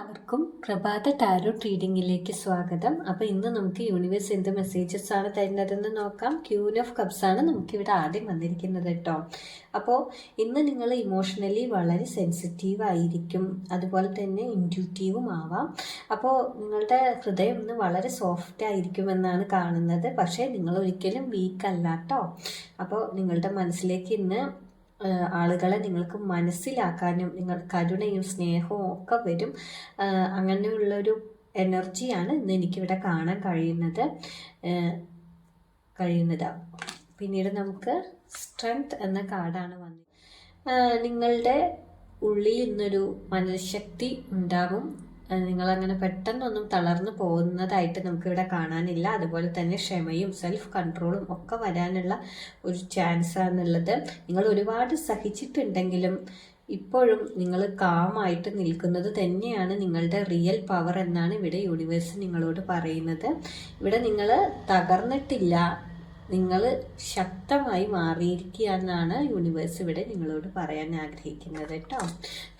എല്ലാവർക്കും പ്രഭാത ടാരോ റീഡിങ്ങിലേക്ക് സ്വാഗതം. അപ്പോൾ ഇന്ന് നമുക്ക് യൂണിവേഴ്സ് എന്ത് മെസ്സേജസ് ആണ് തരുന്നതെന്ന് നോക്കാം. ക്യൂൻ ഓഫ് കപ്സ് ആണ് നമുക്കിവിടെ ആദ്യം വന്നിരിക്കുന്നത് കേട്ടോ. അപ്പോൾ ഇന്ന് നിങ്ങൾ ഇമോഷണലി വളരെ സെൻസിറ്റീവ് ആയിരിക്കും, അതുപോലെ തന്നെ ഇൻറ്റ്യൂട്ടീവും ആവാം. അപ്പോൾ നിങ്ങളുടെ ഹൃദയം ഇന്ന് വളരെ സോഫ്റ്റ് ആയിരിക്കുമെന്നാണ് കാണുന്നത്. പക്ഷേ നിങ്ങൾ ഒരിക്കലും വീക്ക് അല്ല കേട്ടോ. അപ്പോൾ നിങ്ങളുടെ മനസ്സിലേക്ക് ഇന്ന് ആളുകളെ നിങ്ങൾക്ക് മനസ്സിലാക്കാനും നിങ്ങൾ കരുണയും സ്നേഹവും ഒക്കെ വരും. അങ്ങനെയുള്ളൊരു എനർജിയാണ് ഇന്ന് എനിക്കിവിടെ കാണാൻ കഴിയുന്നത്. പിന്നീട് നമുക്ക് സ്ട്രെങ്ത് എന്ന കാർഡാണ് വന്നത്. നിങ്ങളുടെ ഉള്ളിൽ ഇന്നൊരു മനഃശക്തി ഉണ്ടാകും. നിങ്ങളങ്ങനെ പെട്ടെന്നൊന്നും തളർന്നു പോകുന്നതായിട്ട് നമുക്കിവിടെ കാണാനില്ല. അതുപോലെ തന്നെ ക്ഷമയും സെൽഫ് കൺട്രോളും ഒക്കെ വരാനുള്ള ഒരു ചാൻസാണുള്ളത്. നിങ്ങൾ ഒരുപാട് സഹിച്ചിട്ടുണ്ടെങ്കിലും ഇപ്പോഴും നിങ്ങൾ കാമായിട്ട് നിൽക്കുന്നത് തന്നെയാണ് നിങ്ങളുടെ റിയൽ പവർ എന്നാണ് ഇവിടെ യൂണിവേഴ്സ് നിങ്ങളോട് പറയുന്നത്. ഇവിടെ നിങ്ങൾ തകർന്നിട്ടില്ല, നിങ്ങൾ ശക്തമായി മാറിയിരിക്കുക എന്നാണ് യൂണിവേഴ്സ് ഇവിടെ നിങ്ങളോട് പറയാൻ ആഗ്രഹിക്കുന്നത് കേട്ടോ.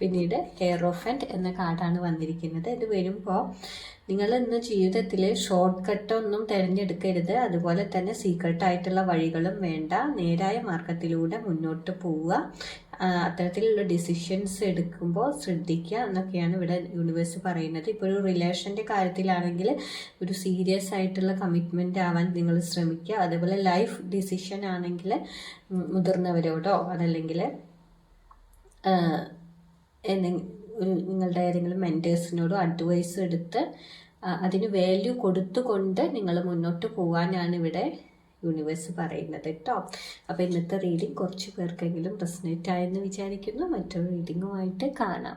പിന്നീട് ഹെയറോഫൻറ്റ് എന്ന കാർഡാണ് വന്നിരിക്കുന്നത്. ഇത് വരുമ്പോൾ നിങ്ങൾ ഇന്ന് ജീവിതത്തിൽ ഷോർട്ട് കട്ടൊന്നും തിരഞ്ഞെടുക്കരുത്. അതുപോലെ തന്നെ സീക്രട്ടായിട്ടുള്ള വഴികളും വേണ്ട. നേരായ മാർഗത്തിലൂടെ മുന്നോട്ട് പോവുക. അത്തരത്തിലുള്ള ഡിസിഷൻസ് എടുക്കുമ്പോൾ ശ്രദ്ധിക്കുക എന്നൊക്കെയാണ് ഇവിടെ യൂണിവേഴ്സ് പറയുന്നത്. ഇപ്പോൾ ഒരു റിലേഷൻ്റെ കാര്യത്തിലാണെങ്കിൽ ഒരു സീരിയസ് ആയിട്ടുള്ള കമ്മിറ്റ്മെൻ്റ് ആവാൻ നിങ്ങൾ ശ്രമിക്കുക. അതേപോലെ ലൈഫ് ഡിസിഷൻ ആണെങ്കിൽ മുതിർന്നവരോടോ അതല്ലെങ്കിൽ നിങ്ങളുടെ ഏതെങ്കിലും മെൻറ്റേഴ്സിനോടോ അഡ്വൈസ് എടുത്ത് അതിന് വാല്യൂ കൊടുത്തുകൊണ്ട് നിങ്ങൾ മുന്നോട്ട് പോകാനാണ് ഇവിടെ യൂണിവേഴ്സ് പറയുന്നത് കേട്ടോ. അപ്പോൾ ഇന്നത്തെ റീഡിംഗ് കുറച്ച് പേർക്കെങ്കിലും റെസനേറ്റ് ആയെന്ന് വിചാരിക്കുന്നു. മറ്റൊരു റീഡിങ്ങുമായിട്ട് കാണാം.